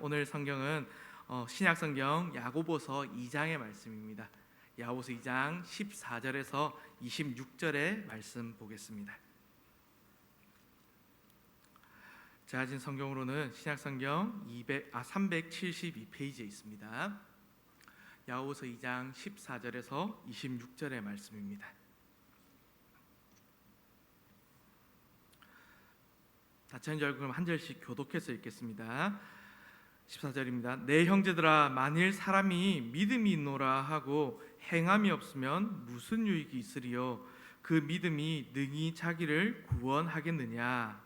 오늘 성경은 신약 성경 야고보서 2장의 말씀입니다. 야고보서 2장 14절에서 26절의 말씀 보겠습니다. 제가 가진 성경으로는 신약 성경 372페이지에 있습니다. 야고보서 2장 14절에서 26절의 말씀입니다. 같이 한 절 그럼 한 절씩 교독해서 읽겠습니다. 14절입니다. 내 형제들아, 만일 사람이 믿음이 있노라 하고 행함이 없으면 무슨 유익이 있으리요? 그 믿음이 능히 자기를 구원하겠느냐?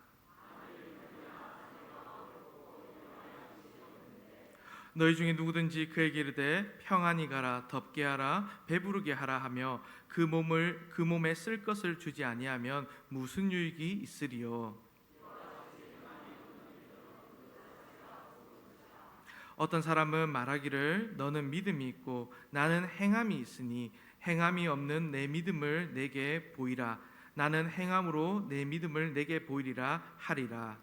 너희 중에 누구든지 그에게 이르되 평안히 가라, 덥게 하라, 배부르게 하라 하며 그 몸에 쓸 것을 주지 아니하면 무슨 유익이 있으리요? 어떤 사람은 말하기를 너는 믿음이 있고 나는 행함이 있으니 행함이 없는 내 믿음을 내게 보이라. 나는 행함으로 내 믿음을 내게 보이리라 하리라.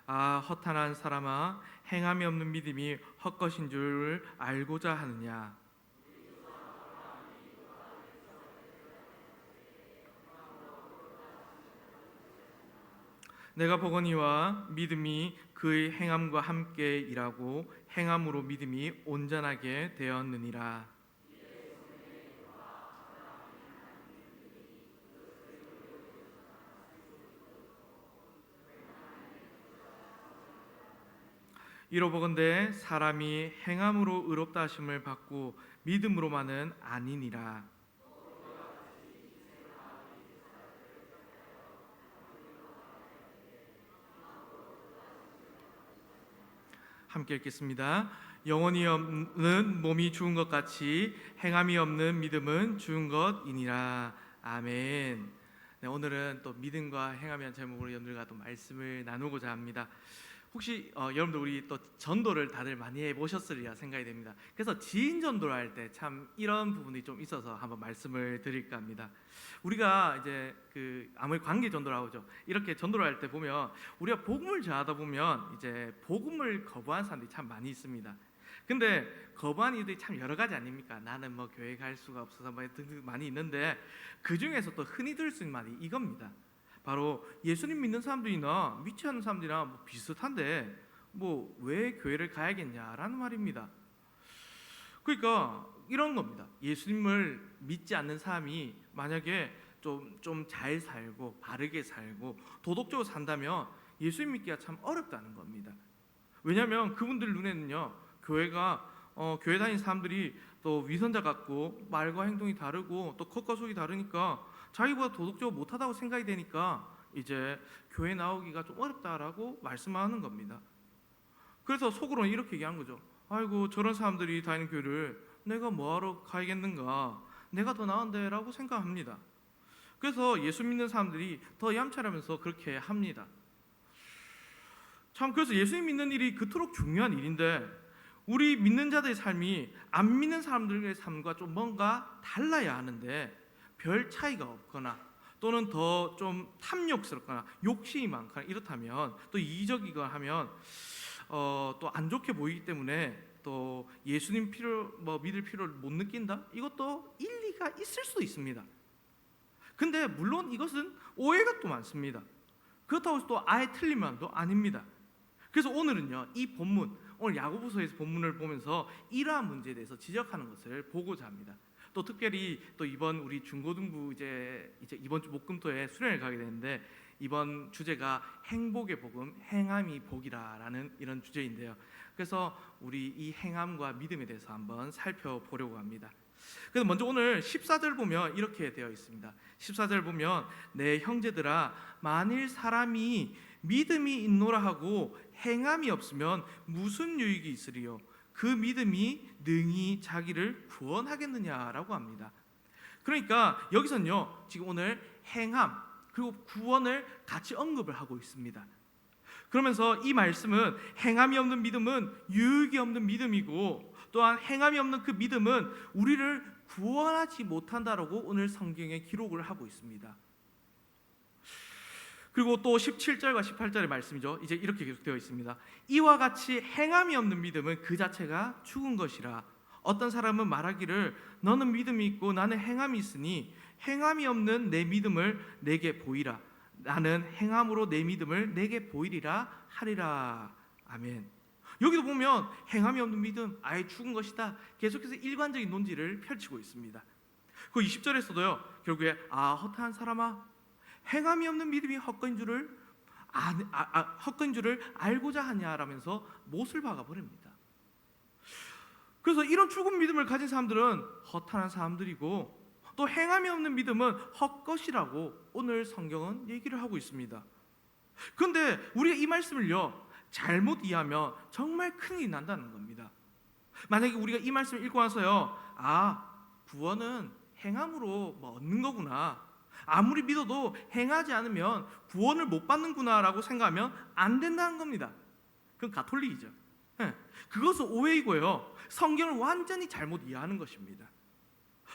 아, 허탄한 사람아, 행함이 없는 믿음이 헛것인 줄 알고자 하느냐? 내가 보거니와 믿음이 그의 행함과 함께 일하고 행함으로 믿음이 온전하게 되었느니라. 이로보건대 사람이 행함으로 의롭다 하심을 받고 믿음으로만은 아니니라. 함께 읽겠습니다. 영혼이 없는 몸이 죽은 것 같이 행함이 없는 믿음은 죽은 것이니라. 아멘. 네, 오늘은 또 믿음과 행함이라는 제목으로 여러분들과 또 말씀을 나누고자 합니다. 혹시 여러분들 우리 또 전도를 다들 많이 해보셨으리라 생각이 됩니다. 그래서 지인 전도를 할 때 참 이런 부분이 좀 있어서 한번 말씀을 드릴까 합니다. 우리가 이제 아무리 관계 전도를 하죠. 이렇게 전도를 할 때 보면 우리가 복음을 전하다 보면 이제 복음을 거부한 사람들이 참 많이 있습니다. 근데 거부한 이유들이 참 여러 가지 아닙니까? 나는 뭐 교회 갈 수가 없어서 뭐 등등 많이 있는데 그 중에서 또 흔히 들을 수 있는 말이 이겁니다. 바로 예수님 믿는 사람들이나 믿지 않는 사람들이랑 뭐 비슷한데 뭐 왜 교회를 가야겠냐라는 말입니다. 그러니까 이런 겁니다. 예수님을 믿지 않는 사람이 만약에 좀 잘 살고 바르게 살고 도덕적으로 산다면 예수님 믿기가 참 어렵다는 겁니다. 왜냐하면 그분들 눈에는요, 교회가 교회 다니는 사람들이 또 위선자 같고 말과 행동이 다르고 또 겉과 속이 다르니까 자기보다 도덕적으로 못하다고 생각이 되니까 이제 교회 나오기가 좀 어렵다라고 말씀하는 겁니다. 그래서 속으로는 이렇게 얘기한 거죠. 아이고, 저런 사람들이 다니는 교회를 내가 뭐하러 가야겠는가, 내가 더 나은데 라고 생각합니다. 그래서 예수 믿는 사람들이 더 얌체하면서 그렇게 합니다. 참, 그래서 예수님 믿는 일이 그토록 중요한 일인데 우리 믿는 자들의 삶이 안 믿는 사람들의 삶과 좀 뭔가 달라야 하는데 별 차이가 없거나 또는 더 좀 탐욕스럽거나 욕심이 많거나 이렇다면 또 이기적이거나 하면 또 안 좋게 보이기 때문에 또 예수님 믿을 필요를 못 느낀다? 이것도 일리가 있을 수도 있습니다. 근데 물론 이것은 오해가 또 많습니다. 그렇다고 해서 또 아예 틀린 말도 아닙니다. 그래서 오늘은요, 이 본문, 오늘 야고보서에서 본문을 보면서 이러한 문제에 대해서 지적하는 것을 보고자 합니다. 또 특별히 또 이번 우리 중고등부 이제 이번 주 목금토에 수련을 가게 되는데 이번 주제가 행복의 복음, 행함이 복이라라는 이런 주제인데요. 그래서 우리 이 행함과 믿음에 대해서 한번 살펴보려고 합니다. 그래서 먼저 오늘 14절 보면 이렇게 되어 있습니다. 14절 보면 내 형제들아, 만일 사람이 믿음이 있노라 하고 행함이 없으면 무슨 유익이 있으리요? 그 믿음이 능히 자기를 구원하겠느냐라고 합니다. 그러니까 여기서는요, 지금 오늘 행함 그리고 구원을 같이 언급을 하고 있습니다. 그러면서 이 말씀은 행함이 없는 믿음은 유익이 없는 믿음이고 또한 행함이 없는 그 믿음은 우리를 구원하지 못한다라고 오늘 성경에 기록을 하고 있습니다. 그리고 또 17절과 18절의 말씀이죠. 이제 이렇게 계속되어 있습니다. 이와 같이 행함이 없는 믿음은 그 자체가 죽은 것이라. 어떤 사람은 말하기를 너는 믿음이 있고 나는 행함이 있으니 행함이 없는 내 믿음을 내게 보이라. 나는 행함으로 내 믿음을 내게 보이리라 하리라. 아멘. 여기도 보면 행함이 없는 믿음 아예 죽은 것이다. 계속해서 일관적인 논지를 펼치고 있습니다. 그 20절에서도요. 결국에 허탄한 사람아, 행함이 없는 믿음이 헛된 줄을 알고자 하냐라면서 못을 박아 버립니다. 그래서 이런 죽은 믿음을 가진 사람들은 허탄한 사람들이고, 또 행함이 없는 믿음은 헛것이라고 오늘 성경은 얘기를 하고 있습니다. 그런데 우리가 이 말씀을요 잘못 이해하면 정말 큰일이 난다는 겁니다. 만약에 우리가 이 말씀을 읽고 나서요, 구원은 행함으로 얻는 거구나, 아무리 믿어도 행하지 않으면 구원을 못 받는구나라고 생각하면 안 된다는 겁니다. 그건 가톨릭이죠. 그것은 오해이고요, 성경을 완전히 잘못 이해하는 것입니다.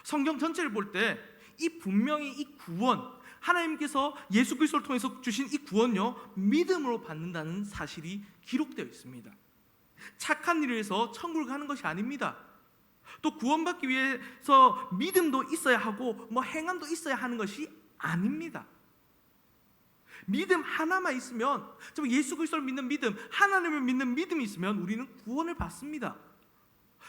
성경 전체를 볼 때 이 분명히 이 구원, 하나님께서 예수 그리스도를 통해서 주신 이 구원요 믿음으로 받는다는 사실이 기록되어 있습니다. 착한 일을 해서 천국을 가는 것이 아닙니다. 또 구원받기 위해서 믿음도 있어야 하고 행함도 있어야 하는 것이 아닙니다. 믿음 하나만 있으면, 예수 그리스도를 믿는 믿음, 하나님을 믿는 믿음이 있으면 우리는 구원을 받습니다.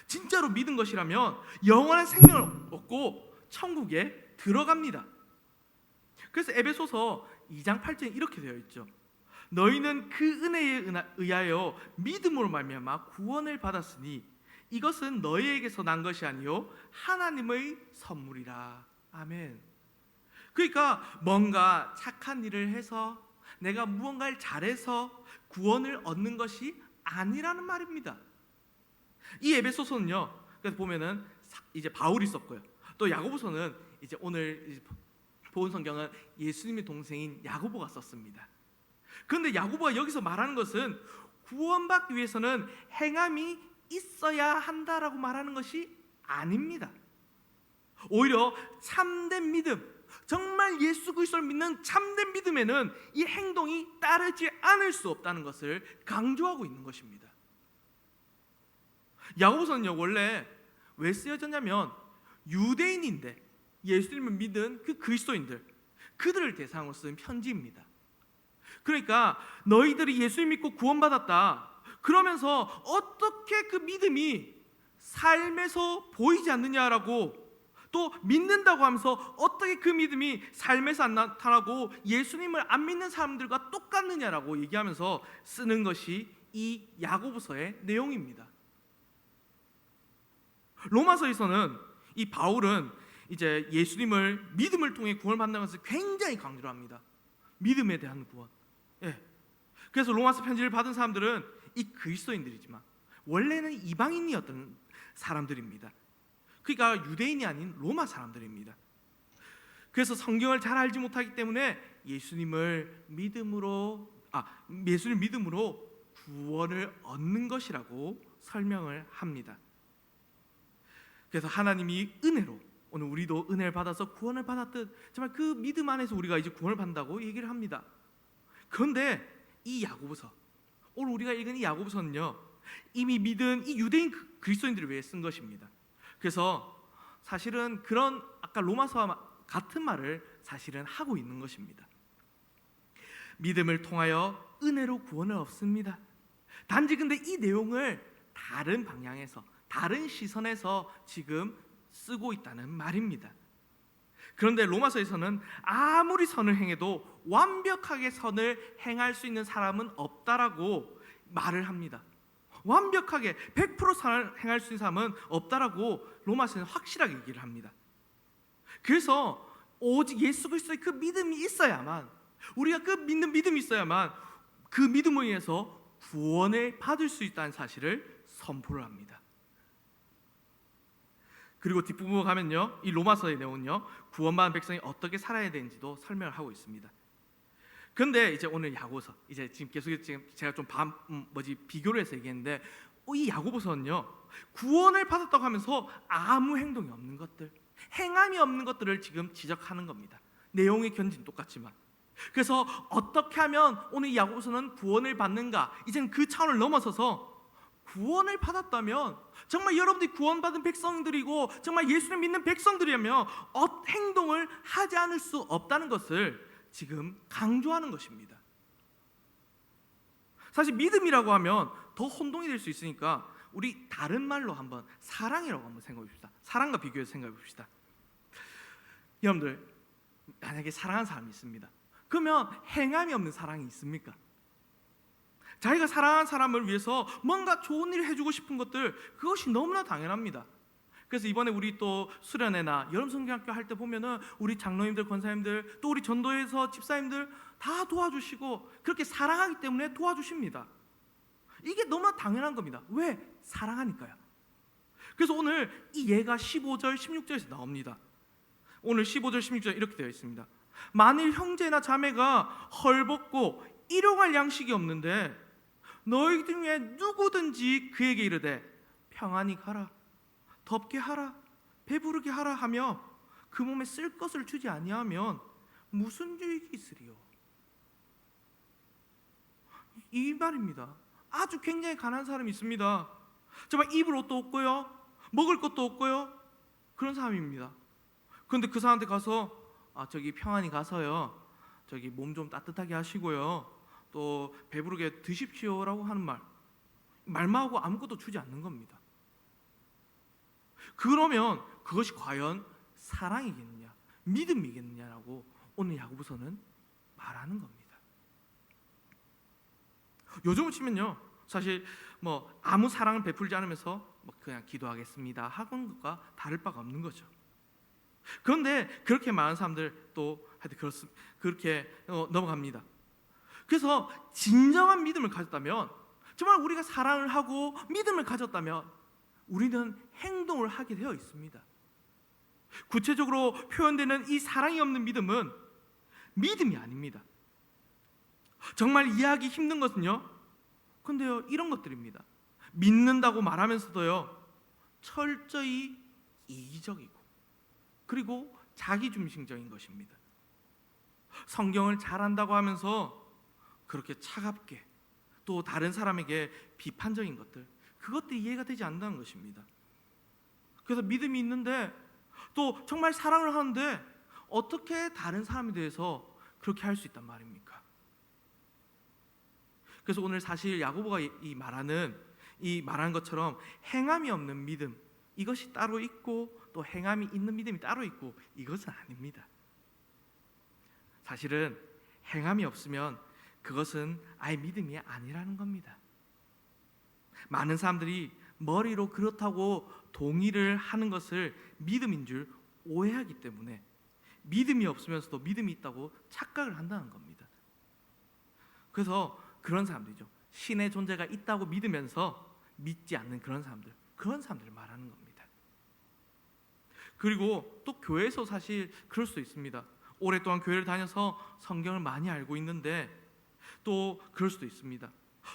진짜로 믿은 것이라면 영원한 생명을 얻고 천국에 들어갑니다. 그래서 에베소서 2장 8절에 이렇게 되어 있죠. 너희는 그 은혜에 의하여 믿음으로 말미암아 구원을 받았으니 이것은 너희에게서 난 것이 아니요 하나님의 선물이라. 아멘. 그러니까 뭔가 착한 일을 해서, 내가 무언가를 잘해서 구원을 얻는 것이 아니라는 말입니다. 이 에베소서는요, 그래서 보면은 이제 바울이 썼고요, 또 야고보서는 이제 오늘 본 성경은 예수님의 동생인 야고보가 썼습니다. 그런데 야고보가 여기서 말하는 것은 구원받기 위해서는 행함이 있어야 한다라고 말하는 것이 아닙니다. 오히려 참된 믿음, 정말 예수 그리스도를 믿는 참된 믿음에는 이 행동이 따르지 않을 수 없다는 것을 강조하고 있는 것입니다. 야고보서는요 원래 왜 쓰여졌냐면 유대인인데 예수님을 믿은 그 그리스도인들, 그들을 대상으로 쓴 편지입니다. 그러니까 너희들이 예수님 믿고 구원받았다 그러면서 어떻게 그 믿음이 삶에서 보이지 않느냐라고, 또 믿는다고 하면서 어떻게 그 믿음이 삶에서 안 나타나고 예수님을 안 믿는 사람들과 똑같느냐라고 얘기하면서 쓰는 것이 이 야고보서의 내용입니다. 로마서에서는 이 바울은 이제 예수님을 믿음을 통해 구원을 받는 것을 굉장히 강조를 합니다. 믿음에 대한 구원. 그래서 로마서 편지를 받은 사람들은 이 그리스도인들이지만 원래는 이방인이었던 사람들입니다. 그러니까 유대인이 아닌 로마 사람들입니다. 그래서 성경을 잘 알지 못하기 때문에 예수님을 믿음으로 구원을 얻는 것이라고 설명을 합니다. 그래서 하나님이 은혜로, 오늘 우리도 은혜를 받아서 구원을 받았듯 정말 그 믿음 안에서 우리가 이제 구원을 받는다고 얘기를 합니다. 그런데 이 야고보서, 오늘 우리가 읽은 이 야고보서는요 이미 믿은 이 유대인 그리스도인들을 위해 쓴 것입니다. 그래서 사실은 그런 아까 로마서와 같은 말을 사실은 하고 있는 것입니다. 믿음을 통하여 은혜로 구원을 얻습니다. 단지 근데 이 내용을 다른 방향에서, 다른 시선에서 지금 쓰고 있다는 말입니다. 그런데 로마서에서는 아무리 선을 행해도 완벽하게 선을 행할 수 있는 사람은 없다라고 말을 합니다. 완벽하게 100% 선을 행할 수 있는 사람은 없다라고 로마서는 확실하게 얘기를 합니다. 그래서 오직 예수 그리스도의 그 믿음이 있어야만, 우리가 그 믿는 믿음이 있어야만 그 믿음으로 인해서 구원을 받을 수 있다는 사실을 선포를 합니다. 그리고 뒷부분에 가면요, 이 로마서의 내용은요 구원받은 백성이 어떻게 살아야 되는지도 설명을 하고 있습니다. 그런데 이제 오늘 야고보서, 이제 지금 계속 제가 좀 비교를 해서 얘기했는데 이 야고보서는요 구원을 받았다고 하면서 아무 행동이 없는 것들, 행함이 없는 것들을 지금 지적하는 겁니다. 내용의 견지는 똑같지만. 그래서 어떻게 하면 오늘 이 야고보서는 구원을 받는가? 이제는 그 차원을 넘어서서 구원을 받았다면 정말 여러분들이 구원받은 백성들이고 정말 예수를 믿는 백성들이라면 행동을 하지 않을 수 없다는 것을 지금 강조하는 것입니다. 사실 믿음이라고 하면 더 혼동이 될 수 있으니까 우리 다른 말로 한번 사랑이라고 한번 생각해 봅시다. 사랑과 비교해서 생각해 봅시다. 여러분들 만약에 사랑하는 사람이 있습니다. 그러면 행함이 없는 사랑이 있습니까? 자기가 사랑하는 사람을 위해서 뭔가 좋은 일을 해주고 싶은 것들, 그것이 너무나 당연합니다. 그래서 이번에 우리 또 수련회나 여름 성경학교 할 때 보면은 우리 장로님들, 권사님들, 또 우리 전도에서 집사님들 다 도와주시고 그렇게 사랑하기 때문에 도와주십니다. 이게 너무나 당연한 겁니다. 왜? 사랑하니까요. 그래서 오늘 이 예가 15절, 16절에서 나옵니다. 오늘 15절, 16절 이렇게 되어 있습니다. 만일 형제나 자매가 헐벗고 일용할 양식이 없는데 너희 중에 누구든지 그에게 이르되 평안히 가라, 덥게 하라, 배부르게 하라 하며 그 몸에 쓸 것을 주지 아니하면 무슨 유익이 있으리요? 이 말입니다. 아주 굉장히 가난한 사람이 있습니다. 정말 입을 옷도 없고요, 먹을 것도 없고요, 그런 사람입니다. 그런데 그 사람한테 가서 저기 평안히 가서요, 저기 몸 좀 따뜻하게 하시고요, 또 배부르게 드십시오라고 하는 말만 하고 아무것도 주지 않는 겁니다. 그러면 그것이 과연 사랑이겠느냐, 믿음이겠느냐라고 오늘 야고보서는 말하는 겁니다. 요즘을 치면요, 사실 뭐 아무 사랑을 베풀지 않으면서 그냥 기도하겠습니다 하는 것과 다를 바가 없는 거죠. 그런데 그렇게 많은 사람들 또 하여튼 그렇게 넘어갑니다. 그래서 진정한 믿음을 가졌다면, 정말 우리가 사랑을 하고 믿음을 가졌다면 우리는 행동을 하게 되어 있습니다. 구체적으로 표현되는 이 사랑이 없는 믿음은 믿음이 아닙니다. 정말 이해하기 힘든 것은요, 근데요 이런 것들입니다. 믿는다고 말하면서도요 철저히 이기적이고 그리고 자기중심적인 것입니다. 성경을 잘 안다고 하면서 그렇게 차갑게 또 다른 사람에게 비판적인 것들, 그것들이 이해가 되지 않는다는 것입니다. 그래서 믿음이 있는데 또 정말 사랑을 하는데 어떻게 다른 사람에 대해서 그렇게 할 수 있단 말입니까? 그래서 오늘 사실 야고보가 말한 것처럼 행함이 없는 믿음, 이것이 따로 있고 또 행함이 있는 믿음이 따로 있고, 이것은 아닙니다. 사실은 행함이 없으면 그것은 아예 믿음이 아니라는 겁니다. 많은 사람들이 머리로 그렇다고 동의를 하는 것을 믿음인 줄 오해하기 때문에 믿음이 없으면서도 믿음이 있다고 착각을 한다는 겁니다. 그래서 그런 사람들이죠. 신의 존재가 있다고 믿으면서 믿지 않는 그런 사람들을 말하는 겁니다. 그리고 또 교회에서 사실 그럴 수 있습니다. 오랫동안 교회를 다녀서 성경을 많이 알고 있는데 또 그럴 수도 있습니다.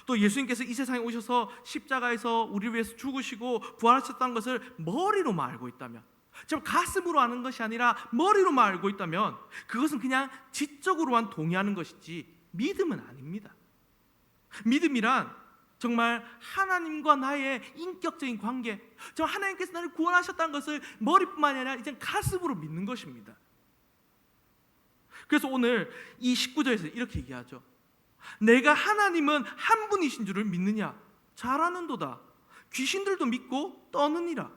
또 예수님께서 이 세상에 오셔서 십자가에서 우리를 위해서 죽으시고 부활하셨다는 것을 머리로만 알고 있다면, 지금 가슴으로 아는 것이 아니라 머리로만 알고 있다면 그것은 그냥 지적으로만 동의하는 것이지 믿음은 아닙니다. 믿음이란 정말 하나님과 나의 인격적인 관계, 정말 하나님께서 나를 구원하셨다는 것을 머리뿐만 아니라 이제 가슴으로 믿는 것입니다. 그래서 오늘 이 19절에서 이렇게 얘기하죠. 내가 하나님은 한 분이신 줄을 믿느냐? 잘 아는도다. 귀신들도 믿고 떠느니라.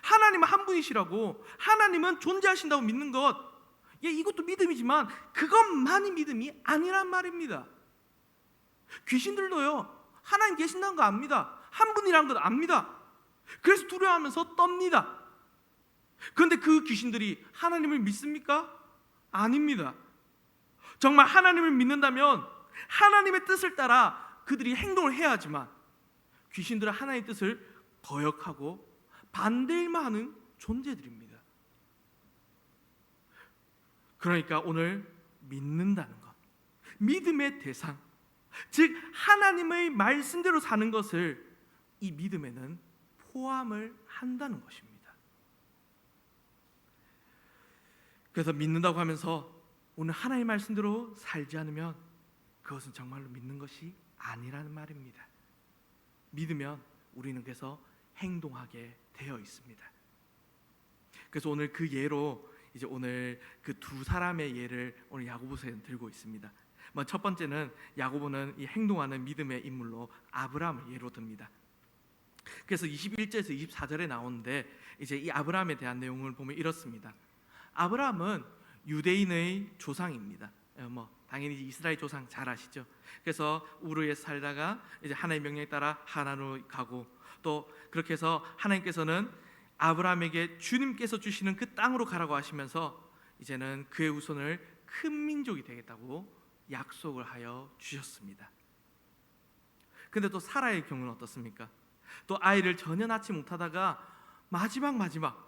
하나님은 한 분이시라고, 하나님은 존재하신다고 믿는 것, 이것도 믿음이지만 그것만이 믿음이 아니란 말입니다. 귀신들도요 하나님 계신다는 거 압니다. 한 분이라는 것 압니다. 그래서 두려워하면서 떱니다. 그런데 그 귀신들이 하나님을 믿습니까? 아닙니다. 정말 하나님을 믿는다면 하나님의 뜻을 따라 그들이 행동을 해야 하지만 귀신들은 하나님의 뜻을 거역하고 반대일만 하는 존재들입니다. 그러니까 오늘 믿는다는 것, 믿음의 대상, 즉 하나님의 말씀대로 사는 것을 이 믿음에는 포함을 한다는 것입니다. 그래서 믿는다고 하면서 오늘 하나님의 말씀대로 살지 않으면 그것은 정말로 믿는 것이 아니라는 말입니다. 믿으면 우리는 그래서 행동하게 되어 있습니다. 그래서 오늘 그 예로 이제 오늘 그 두 사람의 예를 오늘 야고보서에 들고 있습니다. 첫 번째는 야고보는 이 행동하는 믿음의 인물로 아브라함을 예로 듭니다. 그래서 21절에서 24절에 나오는데 이제 이 아브라함에 대한 내용을 보면 이렇습니다. 아브라함은 유대인의 조상입니다. 당연히 이스라엘 조상 잘 아시죠? 그래서 우르에 살다가 이제 하나님의 명령에 따라 하란으로 가고 또 그렇게 해서 하나님께서는 아브라함에게 주님께서 주시는 그 땅으로 가라고 하시면서 이제는 그의 후손을 큰 민족이 되겠다고 약속을 하여 주셨습니다. 근데 또 사라의 경우는 어떻습니까? 또 아이를 전혀 낳지 못하다가 마지막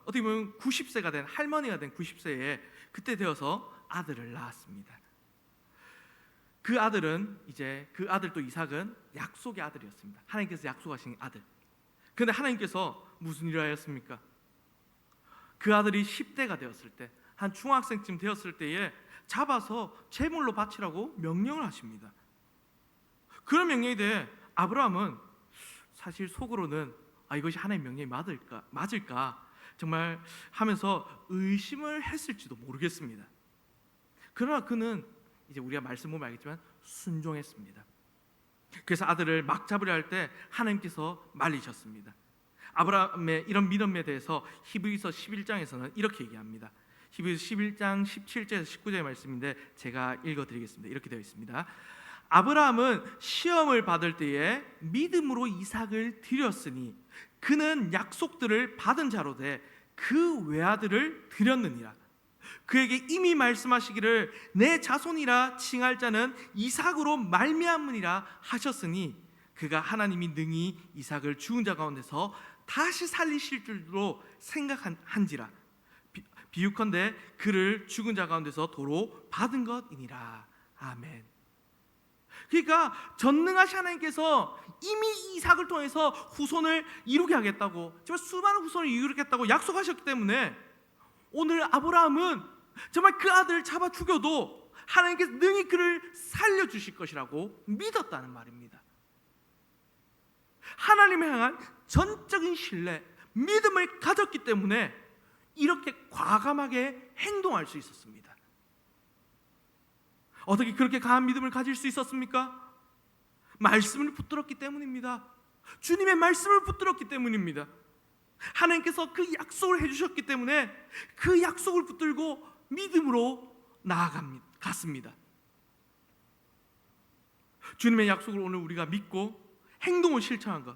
어떻게 보면 90세가 된 할머니가 된 90세에 그때 되어서 아들을 낳았습니다. 그 아들은 이제 그 아들 또 이삭은 약속의 아들이었습니다. 하나님께서 약속하신 아들. 그런데 하나님께서 무슨 일을 하였습니까? 그 아들이 10대가 되었을 때, 한 중학생쯤 되었을 때에 잡아서 제물로 바치라고 명령을 하십니다. 그런 명령에 대해 아브라함은 사실 속으로는 이것이 하나님의 명령이 맞을까 정말 하면서 의심을 했을지도 모르겠습니다. 그러나 그는 이제 우리가 말씀 보면 알겠지만 순종했습니다. 그래서 아들을 막 잡으려 할 때 하나님께서 말리셨습니다. 아브라함의 이런 믿음에 대해서 히브리서 11장에서는 이렇게 얘기합니다. 히브리서 11장 17절에서 19절의 말씀인데 제가 읽어드리겠습니다. 이렇게 되어 있습니다. 아브라함은 시험을 받을 때에 믿음으로 이삭을 드렸으니 그는 약속들을 받은 자로 돼 그 외아들을 드렸느니라. 그에게 이미 말씀하시기를 내 자손이라 칭할 자는 이삭으로 말미암으니라 하셨으니 그가 하나님이 능히 이삭을 죽은 자 가운데서 다시 살리실 줄로 생각한지라. 비유컨대 그를 죽은 자 가운데서 도로 받은 것이니라. 아멘. 그러니까 전능하신 하나님께서 이미 이삭을 통해서 후손을 이루게 하겠다고, 정말 수많은 후손을 이루겠다고 약속하셨기 때문에 오늘 아브라함은 정말 그 아들을 잡아 죽여도 하나님께서 능히 그를 살려주실 것이라고 믿었다는 말입니다. 하나님을 향한 전적인 신뢰, 믿음을 가졌기 때문에 이렇게 과감하게 행동할 수 있었습니다. 어떻게 그렇게 강한 믿음을 가질 수 있었습니까? 말씀을 붙들었기 때문입니다. 주님의 말씀을 붙들었기 때문입니다. 하나님께서 그 약속을 해주셨기 때문에 그 약속을 붙들고 믿음으로 나아갔습니다. 주님의 약속을 오늘 우리가 믿고 행동을 실천한 것,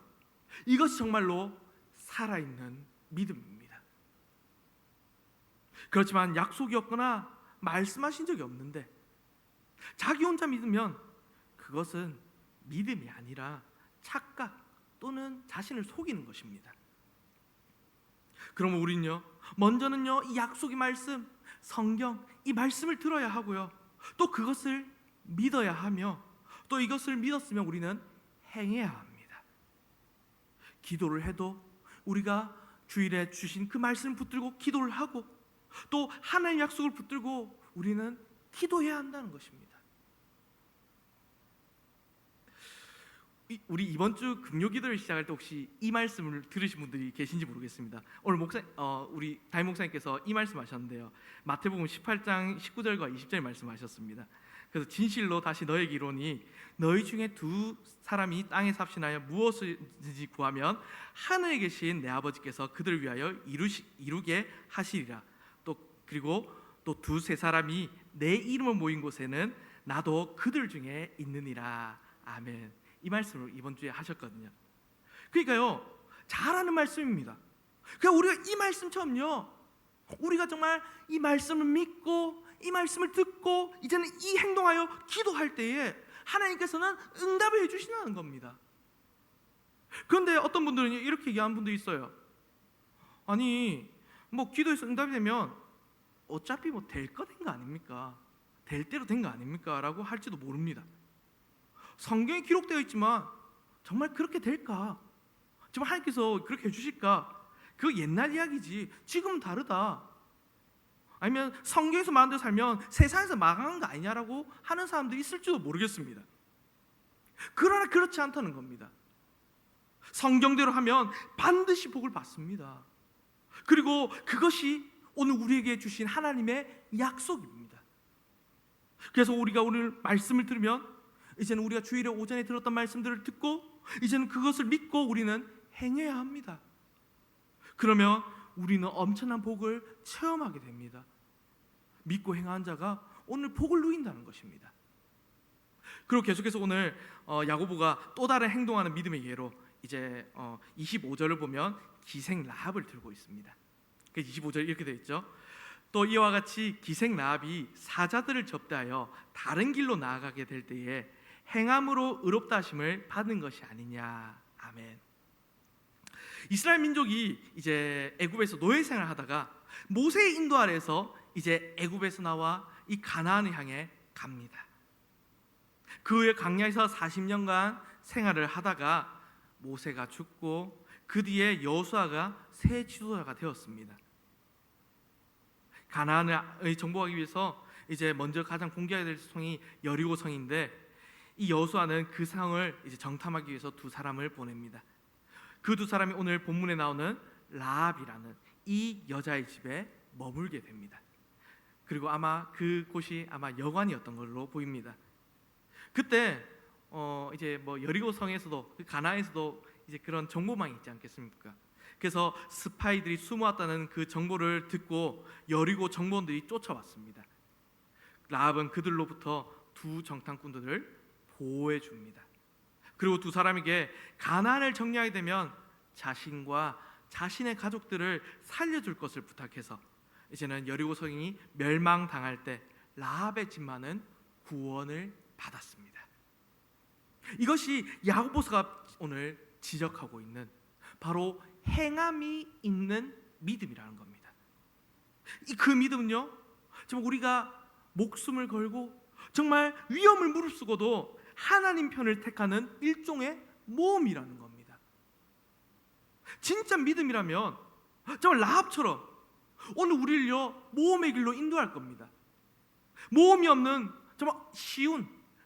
이것이 정말로 살아있는 믿음입니다. 그렇지만 약속이 없거나 말씀하신 적이 없는데 자기 혼자 믿으면 그것은 믿음이 아니라 착각 또는 자신을 속이는 것입니다. 그러면 우리는요, 먼저는요 이 약속의 말씀, 성경, 이 말씀을 들어야 하고요, 또 그것을 믿어야 하며, 또 이것을 믿었으면 우리는 행해야 합니다. 기도를 해도 우리가 주일에 주신 그 말씀을 붙들고 기도를 하고, 또 하나님의 약속을 붙들고 우리는 기도해야 한다는 것입니다. 우리 이번 주 금요기도를 시작할 때 혹시 이 말씀을 들으신 분들이 계신지 모르겠습니다. 오늘 우리 담임 목사님께서 이 말씀하셨는데요, 마태복음 18장 19절과 20절 말씀하셨습니다. 그래서 진실로 다시 너에게 이르노니 너희 중에 두 사람이 땅에 삽신하여 무엇이든지 구하면 하늘에 계신 내 아버지께서 그들을 위하여 이루게 하시리라. 그리고 또 두세 사람이 내 이름을 모인 곳에는 나도 그들 중에 있느니라. 아멘. 이 말씀을 이번 주에 하셨거든요. 그러니까요, 잘하는 말씀입니다. 그러니까 우리가 이 말씀처럼요, 우리가 정말 이 말씀을 믿고 이 말씀을 듣고 이제는 이 행동하여 기도할 때에 하나님께서는 응답을 해주시는 겁니다. 그런데 어떤 분들은 이렇게 얘기하는 분도 있어요. 아니 기도해서 응답이 되면 어차피 될 거 된 거 아닙니까? 될 대로 된 거 아닙니까? 라고 할지도 모릅니다. 성경에 기록되어 있지만 정말 그렇게 될까? 정말 하나님께서 그렇게 해주실까? 그거 옛날 이야기지 지금은 다르다. 아니면 성경에서 말한 대로 살면 세상에서 망하는 거 아니냐라고 하는 사람들이 있을지도 모르겠습니다. 그러나 그렇지 않다는 겁니다. 성경대로 하면 반드시 복을 받습니다. 그리고 그것이 오늘 우리에게 주신 하나님의 약속입니다. 그래서 우리가 오늘 말씀을 들으면 이제는 우리가 주일에 오전에 들었던 말씀들을 듣고 이제는 그것을 믿고 우리는 행해야 합니다. 그러면 우리는 엄청난 복을 체험하게 됩니다. 믿고 행한 자가 오늘 복을 누린다는 것입니다. 그리고 계속해서 오늘 야고보가 또 다른 행동하는 믿음의 예로 이제 25절을 보면 기생 라합을 들고 있습니다. 그 25절 이렇게 되어 있죠. 또 이와 같이 기생 라합이 사자들을 접대하여 다른 길로 나아가게 될 때에 행함으로 의롭다 하심을 받은 것이 아니냐. 아멘. 이스라엘 민족이 이제 애굽에서 노예 생활을 하다가 모세의 인도 아래에서 이제 애굽에서 나와 이 가나안을 향해 갑니다. 그 후에 광야에서 40년간 생활을 하다가 모세가 죽고 그 뒤에 여호수아가 새 지도자가 되었습니다. 가나안을 정복하기 위해서 이제 먼저 가장 공격해야 될 성이 여리고 성인데 이 여호수아는 그 성을 이제 정탐하기 위해서 두 사람을 보냅니다. 그 두 사람이 오늘 본문에 나오는 라합이라는 이 여자의 집에 머물게 됩니다. 그리고 아마 그곳이 아마 여관이었던 걸로 보입니다. 그때 이제 뭐 여리고 성에서도 가나안에서도 이제 그런 정보망이 있지 않겠습니까? 그래서 스파이들이 숨어왔다는 그 정보를 듣고 여리고 정보원들이 쫓아왔습니다. 라합은 그들로부터 두 정탐꾼들을 보호해 줍니다. 그리고 두 사람에게 가나안을 정리하게 되면 자신과 자신의 가족들을 살려줄 것을 부탁해서 이제는 여리고 성이 멸망당할 때 라합의 집만은 구원을 받았습니다. 이것이 야고보서가 오늘 지적하고 있는 바로 행함이 있는 믿음이라는 겁니다. 그 믿음은요, 정말 우리가 목숨을 걸고 정말 위험을 무릅쓰고도 하나님 편을 택하는 일종의 모험이라는 겁니다. 진짜 믿음이라면 정말 라합처럼 오늘 우리를요 모험의 길로 인도할 겁니다. 모험이 없는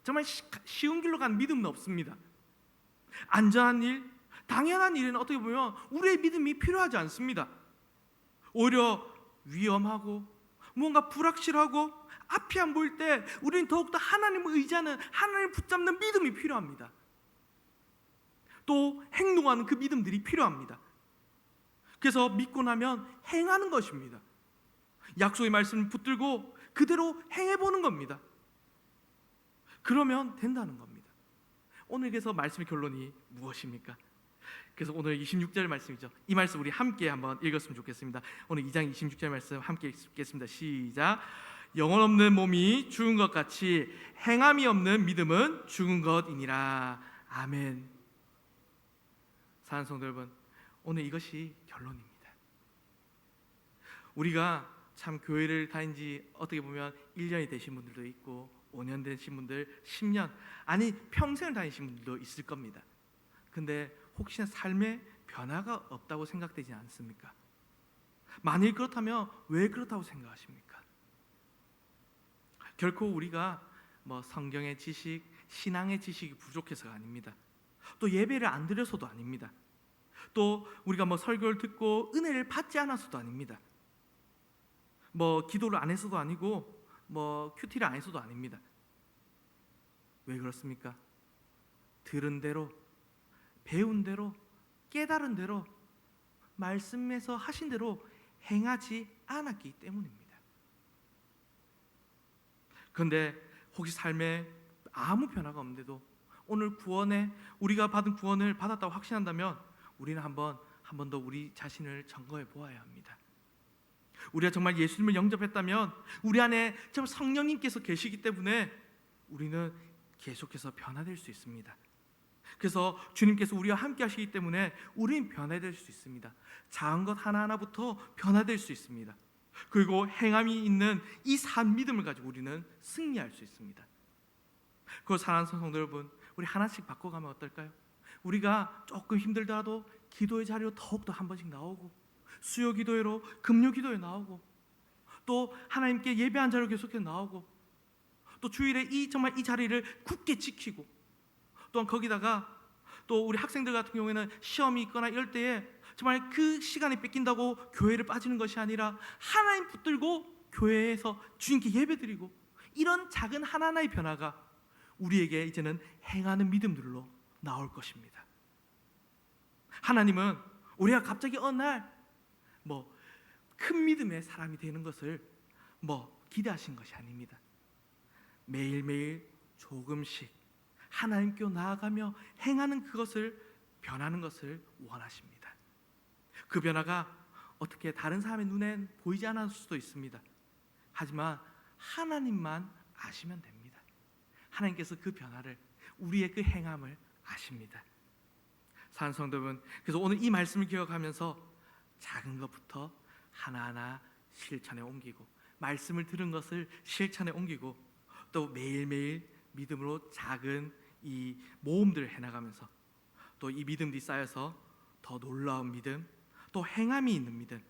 정말 쉬운 길로 가는 믿음은 없습니다. 안전한 일, 당연한 일에는 어떻게 보면 우리의 믿음이 필요하지 않습니다. 오히려 위험하고 뭔가 불확실하고 앞이 안 보일 때 우리는 더욱더 하나님을 의지하는, 하나님을 붙잡는 믿음이 필요합니다. 또 행동하는 그 믿음들이 필요합니다. 그래서 믿고 나면 행하는 것입니다. 약속의 말씀을 붙들고 그대로 행해보는 겁니다. 그러면 된다는 겁니다. 오늘 그래서 말씀의 결론이 무엇입니까? 그래서 오늘 26절 말씀이죠. 이 말씀 우리 함께 한번 읽었으면 좋겠습니다. 오늘 2장 26절 말씀 함께 읽겠습니다. 시작. 영혼 없는 몸이 죽은 것 같이 행함이 없는 믿음은 죽은 것이니라. 아멘. 사랑하는 성도 여러분, 오늘 이것이 결론입니다. 우리가 참 교회를 다닌 지 어떻게 보면 1년이 되신 분들도 있고 5년 되신 분들, 10년 아니 평생을 다니신 분들도 있을 겁니다. 근데 혹시나 삶에 변화가 없다고 생각되지 않습니까? 만일 그렇다면 왜 그렇다고 생각하십니까? 결코 우리가 뭐 성경의 지식, 신앙의 지식이 부족해서가 아닙니다. 또 예배를 안 드려서도 아닙니다. 또 우리가 뭐 설교를 듣고 은혜를 받지 않아서도 아닙니다. 뭐 기도를 안 해서도 아니고 뭐 큐티를 안 해서도 아닙니다. 왜 그렇습니까? 들은 대로, 배운 대로, 깨달은 대로, 말씀에서 하신 대로 행하지 않았기 때문입니다. 그런데 혹시 삶에 아무 변화가 없는데도 오늘 구원에 우리가 받은 구원을 받았다고 확신한다면 우리는 한 번 더 우리 자신을 점검해 보아야 합니다. 우리가 정말 예수님을 영접했다면 우리 안에 정말 성령님께서 계시기 때문에 우리는 계속해서 변화될 수 있습니다. 그래서 주님께서 우리와 함께 하시기 때문에 우리는 변화될 수 있습니다. 작은 것 하나하나부터 변화될 수 있습니다. 그리고 행함이 있는 이 산 믿음을 가지고 우리는 승리할 수 있습니다. 그리고 사랑하는 성도 여러분, 우리 하나씩 바꿔가면 어떨까요? 우리가 조금 힘들더라도 기도의 자리로 더욱더 한 번씩 나오고 수요 기도회로 금요 기도에 나오고 또 하나님께 예배한 자로 계속해서 나오고, 또 주일에 정말 이 자리를 굳게 지키고, 또한 거기다가 또 우리 학생들 같은 경우에는 시험이 있거나 이럴 때에 정말 그 시간이 뺏긴다고 교회를 빠지는 것이 아니라 하나님 붙들고 교회에서 주님께 예배드리고, 이런 작은 하나하나의 변화가 우리에게 이제는 행하는 믿음들로 나올 것입니다. 하나님은 우리가 갑자기 어느 날 큰 믿음의 사람이 되는 것을 기대하신 것이 아닙니다. 매일매일 조금씩 하나님께 나아가며 행하는 그것을 변하는 것을 원하십니다. 그 변화가 어떻게 다른 사람의 눈엔 보이지 않을 수도 있습니다. 하지만 하나님만 아시면 됩니다. 하나님께서 그 변화를, 우리의 그 행함을 아십니다. 사랑하는 성도 여러분, 그래서 오늘 이 말씀을 기억하면서 작은 것부터 하나하나 실천에 옮기고, 말씀을 들은 것을 실천에 옮기고, 또 매일매일 믿음으로 작은 이 모험들을 해나가면서 또 이 믿음이 쌓여서 더 놀라운 믿음, 또 행함이 있는 믿음,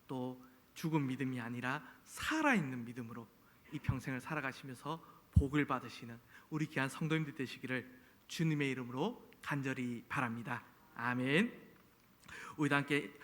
또 죽은 믿음이 아니라 살아있는 믿음으로 이 평생을 살아가시면서 복을 받으시는 우리 귀한 성도님들 되시기를 주님의 이름으로 간절히 바랍니다. 아멘. 우리 다 함께